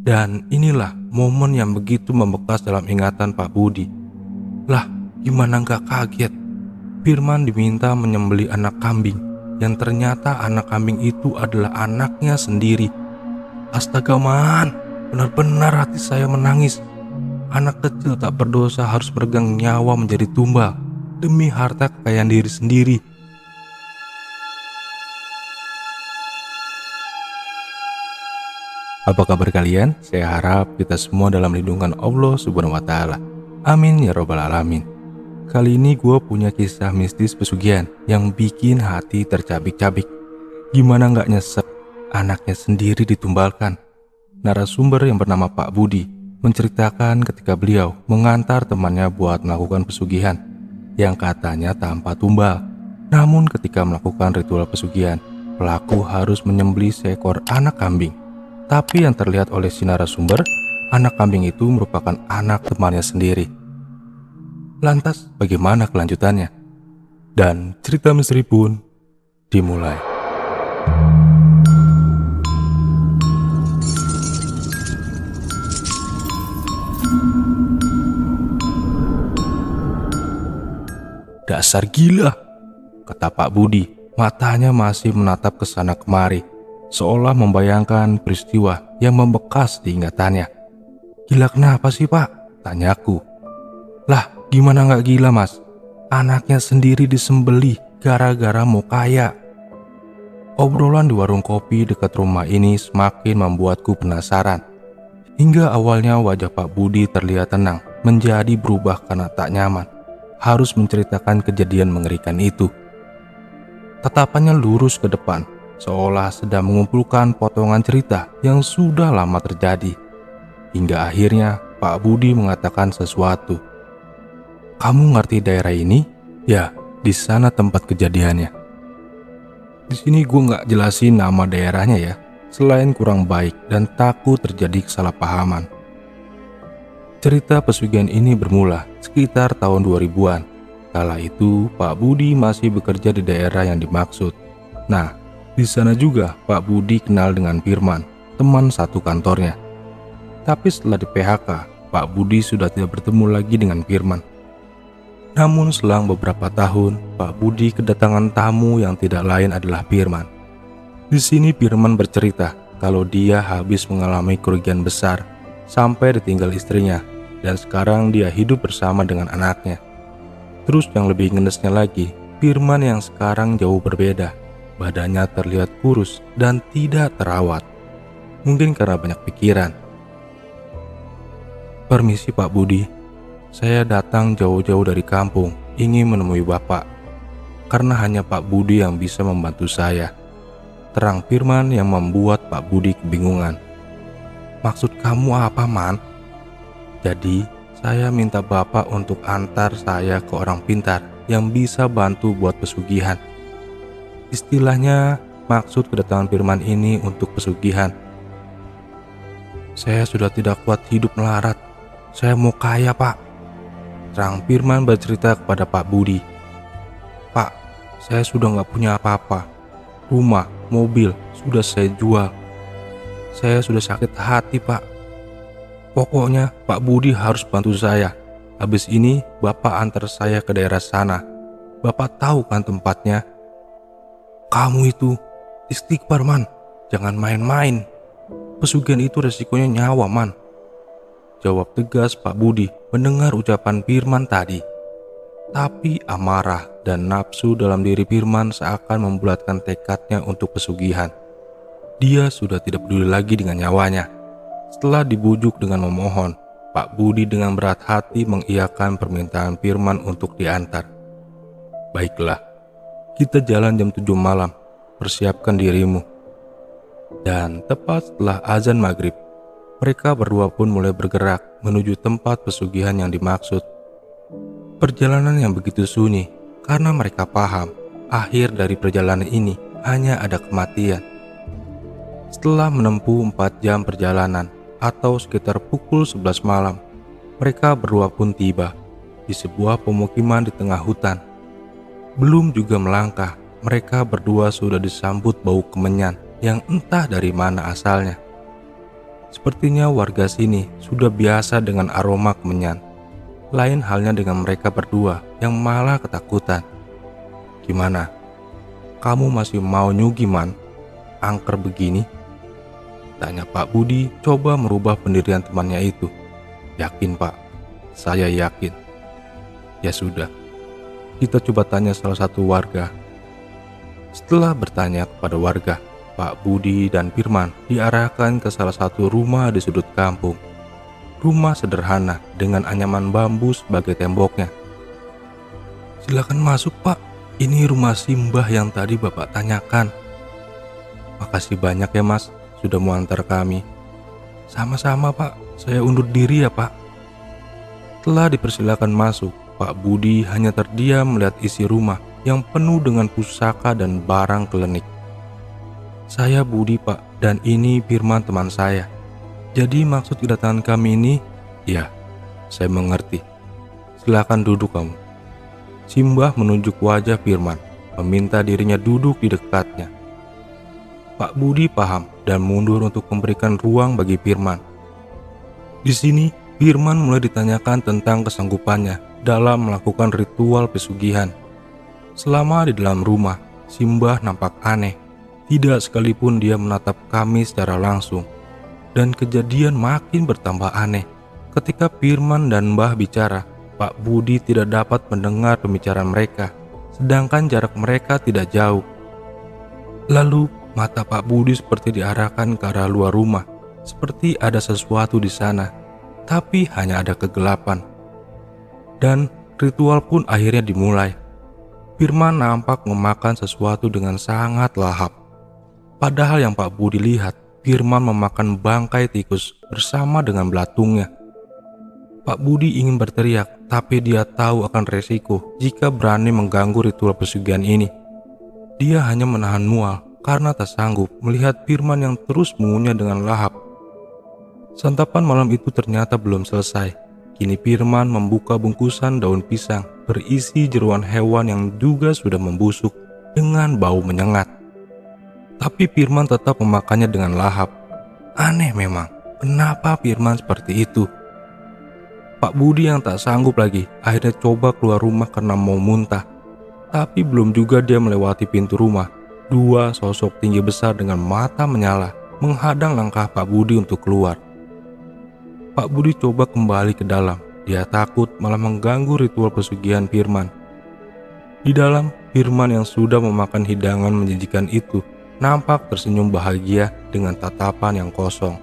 Dan inilah momen yang begitu membekas dalam ingatan Pak Budi. Lah, gimana nggak kaget? Firman diminta menyembelih anak kambing, yang ternyata anak kambing itu adalah anaknya sendiri. Astaga man, benar-benar hati saya menangis. Anak kecil tak berdosa harus meregang nyawa menjadi tumbal demi harta kekayaan diri sendiri. Apa kabar kalian? Saya harap kita semua dalam lindungan Allah Subhanahu wa Ta'ala. Amin ya Rabbal 'Alamin. Kali ini gue punya kisah mistis pesugihan yang bikin hati tercabik-cabik. Gimana gak nyesek anaknya sendiri ditumbalkan. Narasumber yang bernama Pak Budi menceritakan ketika beliau mengantar temannya buat melakukan pesugihan yang katanya tanpa tumbal. Namun ketika melakukan ritual pesugihan, pelaku harus menyembelih seekor anak kambing. Tapi yang terlihat oleh si narasumber, anak kambing itu merupakan anak temannya sendiri. Lantas bagaimana kelanjutannya? Dan cerita misteri pun dimulai. Dasar gila, kata Pak Budi. Matanya masih menatap ke sana kemari, seolah membayangkan peristiwa yang membekas di ingatannya. Gila kenapa sih Pak? Tanyaku. Lah gimana gak gila mas? Anaknya sendiri disembelih gara-gara mau kaya. Obrolan di warung kopi dekat rumah ini semakin membuatku penasaran. Hingga awalnya wajah Pak Budi terlihat tenang, menjadi berubah karena tak nyaman harus menceritakan kejadian mengerikan itu. Tatapannya lurus ke depan, seolah sedang mengumpulkan potongan cerita yang sudah lama terjadi. Hingga akhirnya Pak Budi mengatakan sesuatu. Kamu ngerti daerah ini? Ya, di sana tempat kejadiannya. Di sini gue nggak jelasin nama daerahnya ya, selain kurang baik dan takut terjadi kesalahpahaman. Cerita pesugihan ini bermula sekitar tahun 2000-an. Kala itu Pak Budi masih bekerja di daerah yang dimaksud. Nah, di sana juga Pak Budi kenal dengan Firman, teman satu kantornya. Tapi setelah di PHK, Pak Budi sudah tidak bertemu lagi dengan Firman. Namun selang beberapa tahun, Pak Budi kedatangan tamu yang tidak lain adalah Firman. Di sini Firman bercerita kalau dia habis mengalami kerugian besar sampai ditinggal istrinya, dan sekarang dia hidup bersama dengan anaknya. Terus yang lebih ngenesnya lagi, Firman yang sekarang jauh berbeda. Badannya terlihat kurus dan tidak terawat. Mungkin karena banyak pikiran. Permisi Pak Budi, saya datang jauh-jauh dari kampung ingin menemui Bapak. Karena hanya Pak Budi yang bisa membantu saya. Terang Firman yang membuat Pak Budi kebingungan. Maksud kamu apa man? Jadi saya minta Bapak untuk antar saya ke orang pintar yang bisa bantu buat pesugihan. Istilahnya, maksud kedatangan Firman ini untuk pesugihan. Saya sudah tidak kuat hidup melarat. Saya mau kaya Pak. Terang Firman bercerita kepada Pak Budi. Pak, saya sudah gak punya apa-apa. Rumah, mobil, sudah saya jual. Saya sudah sakit hati Pak. Pokoknya Pak Budi harus bantu saya. Habis ini Bapak antar saya ke daerah sana. Bapak tahu kan tempatnya? Kamu itu istighfar man, jangan main-main. Pesugihan itu resikonya nyawa man. Jawab tegas Pak Budi mendengar ucapan Firman tadi. Tapi amarah dan nafsu dalam diri Firman seakan membulatkan tekadnya untuk pesugihan. Dia sudah tidak peduli lagi dengan nyawanya. Setelah dibujuk dengan memohon, Pak Budi dengan berat hati mengiyakan permintaan Firman untuk diantar. Baiklah, kita jalan jam 7 malam, persiapkan dirimu. Dan tepat setelah azan maghrib, mereka berdua pun mulai bergerak menuju tempat pesugihan yang dimaksud. Perjalanan yang begitu sunyi karena mereka paham akhir dari perjalanan ini hanya ada kematian. Setelah menempuh 4 jam perjalanan atau sekitar pukul 11 malam, Mereka berdua pun tiba di sebuah pemukiman di tengah hutan. Belum juga melangkah, mereka berdua sudah disambut bau kemenyan yang entah dari mana asalnya. Sepertinya warga sini sudah biasa dengan aroma kemenyan. Lain halnya dengan mereka berdua yang malah ketakutan. "Gimana? Kamu masih mau nyugi, Man? Angker begini?" tanya Pak Budi coba merubah pendirian temannya itu. "Yakin, Pak? Saya yakin." "Ya sudah, kita coba tanya salah satu warga." Setelah bertanya kepada warga, Pak Budi dan Firman diarahkan ke salah satu rumah di sudut kampung. Rumah sederhana dengan anyaman bambu sebagai temboknya. "Silakan masuk, Pak. Ini rumah Simbah yang tadi Bapak tanyakan." "Makasih banyak ya, Mas, sudah mengantar kami." "Sama-sama, Pak. Saya undur diri ya, Pak." Setelah dipersilakan masuk, Pak Budi hanya terdiam melihat isi rumah yang penuh dengan pusaka dan barang klinik. "Saya Budi, Pak, dan ini Firman teman saya. Jadi maksud kedatangan kami ini..." "Ya, saya mengerti. Silakan duduk kamu." Simbah menunjuk wajah Firman, meminta dirinya duduk di dekatnya. Pak Budi paham dan mundur untuk memberikan ruang bagi Firman. Di sini, Firman mulai ditanyakan tentang kesanggupannya dalam melakukan ritual pesugihan. Selama di dalam rumah, Simbah nampak aneh. Tidak sekalipun dia menatap kami secara langsung. Dan kejadian makin bertambah aneh. Ketika Firman dan Mbah bicara, Pak Budi tidak dapat mendengar pembicaraan mereka, sedangkan jarak mereka tidak jauh. Lalu mata Pak Budi seperti diarahkan ke arah luar rumah, seperti ada sesuatu di sana, tapi hanya ada kegelapan. Dan ritual pun akhirnya dimulai. Firman nampak memakan sesuatu dengan sangat lahap. Padahal yang Pak Budi lihat, Firman memakan bangkai tikus bersama dengan belatungnya. Pak Budi ingin berteriak, tapi dia tahu akan resiko jika berani mengganggu ritual pesugihan ini. Dia hanya menahan mual karena tak sanggup melihat Firman yang terus mengunyah dengan lahap. Santapan malam itu ternyata belum selesai. Kini Firman membuka bungkusan daun pisang berisi jeruan hewan yang juga sudah membusuk dengan bau menyengat. Tapi Firman tetap memakannya dengan lahap. Aneh memang, kenapa Firman seperti itu? Pak Budi yang tak sanggup lagi akhirnya coba keluar rumah karena mau muntah. Tapi belum juga dia melewati pintu rumah, dua sosok tinggi besar dengan mata menyala menghadang langkah Pak Budi untuk keluar. Pak Budi coba kembali ke dalam. Dia takut malah mengganggu ritual pesugihan Firman. Di dalam, Firman yang sudah memakan hidangan menjijikan itu nampak tersenyum bahagia dengan tatapan yang kosong.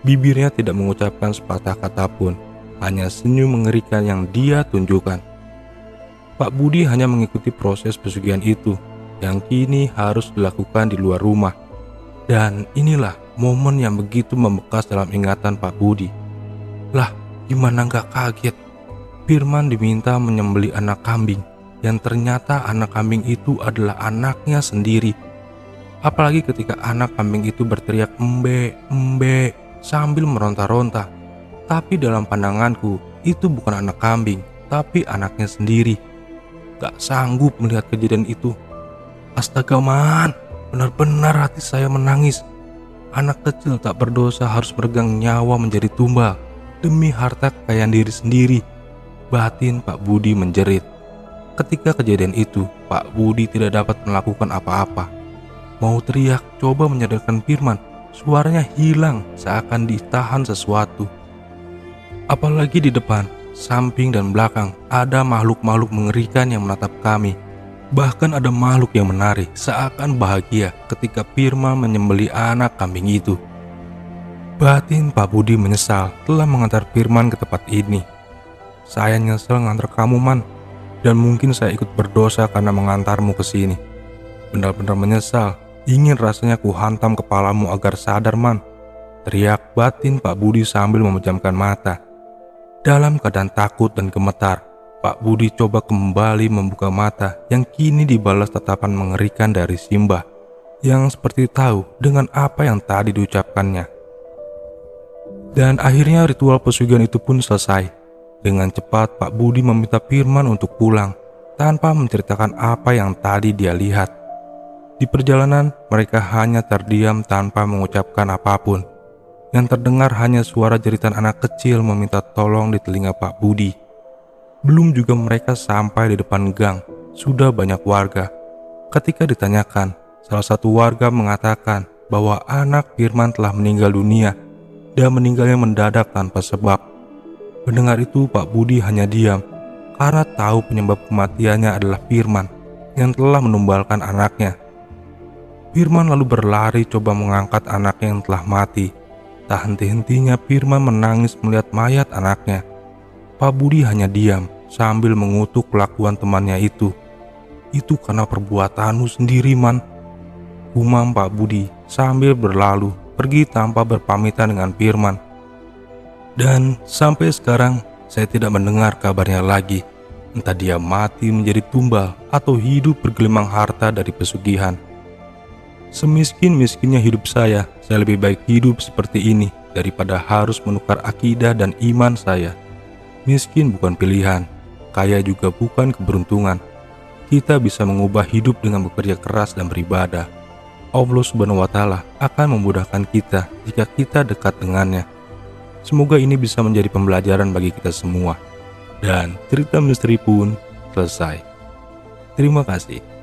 Bibirnya tidak mengucapkan sepatah kata pun, hanya senyum mengerikan yang dia tunjukkan. Pak Budi hanya mengikuti proses pesugihan itu yang kini harus dilakukan di luar rumah. Dan inilah momen yang begitu membekas dalam ingatan Pak Budi. Lah, gimana gak kaget? Firman diminta menyembelih anak kambing, yang ternyata anak kambing itu adalah anaknya sendiri. Apalagi ketika anak kambing itu berteriak embe, embe sambil meronta-ronta. Tapi dalam pandanganku, itu bukan anak kambing, tapi anaknya sendiri. Gak sanggup melihat kejadian itu. Astaga man, benar-benar hati saya menangis. Anak kecil tak berdosa harus meregang nyawa menjadi tumbal demi harta kekayaan diri sendiri. Batin Pak Budi menjerit. Ketika kejadian itu, Pak Budi tidak dapat melakukan apa-apa. Mau teriak, coba menyadarkan Firman, suaranya hilang seakan ditahan sesuatu. Apalagi di depan, samping dan belakang ada makhluk-makhluk mengerikan yang menatap kami. Bahkan ada makhluk yang menari seakan bahagia ketika Firman menyembelih anak kambing itu. Batin Pak Budi menyesal telah mengantar Firman ke tempat ini. Saya nyesel ngantar kamu man, dan mungkin saya ikut berdosa karena mengantarmu ke sini. Benar-benar menyesal. Ingin rasanya ku hantam kepalamu agar sadar man, teriak batin Pak Budi sambil memejamkan mata. Dalam keadaan takut dan gemetar, Pak Budi coba kembali membuka mata yang kini dibalas tatapan mengerikan dari Simbah yang seperti tahu dengan apa yang tadi diucapkannya. Dan akhirnya ritual pesugihan itu pun selesai. Dengan cepat Pak Budi meminta Firman untuk pulang tanpa menceritakan apa yang tadi dia lihat. Di perjalanan mereka hanya terdiam tanpa mengucapkan apapun. Yang terdengar hanya suara jeritan anak kecil meminta tolong di telinga Pak Budi. Belum juga mereka sampai di depan gang, sudah banyak warga. Ketika ditanyakan, salah satu warga mengatakan bahwa anak Firman telah meninggal dunia dan meninggalnya mendadak tanpa sebab. Mendengar itu Pak Budi hanya diam karena tahu penyebab kematiannya adalah Firman yang telah menumbalkan anaknya. Firman lalu berlari coba mengangkat anaknya yang telah mati. Tak henti-hentinya Firman menangis melihat mayat anaknya. Pak Budi hanya diam sambil mengutuk kelakuan temannya itu. Itu karena perbuatanmu sendiri, Man. Gumam Pak Budi sambil berlalu pergi tanpa berpamitan dengan Firman. Dan sampai sekarang saya tidak mendengar kabarnya lagi. Entah dia mati menjadi tumbal atau hidup bergelimang harta dari pesugihan. Semiskin-miskinnya hidup saya lebih baik hidup seperti ini daripada harus menukar akidah dan iman saya. Miskin bukan pilihan, kaya juga bukan keberuntungan. Kita bisa mengubah hidup dengan bekerja keras dan beribadah. Allah Subhanahu wa Ta'ala akan memudahkan kita jika kita dekat dengannya. Semoga ini bisa menjadi pembelajaran bagi kita semua. Dan cerita misteri pun selesai. Terima kasih.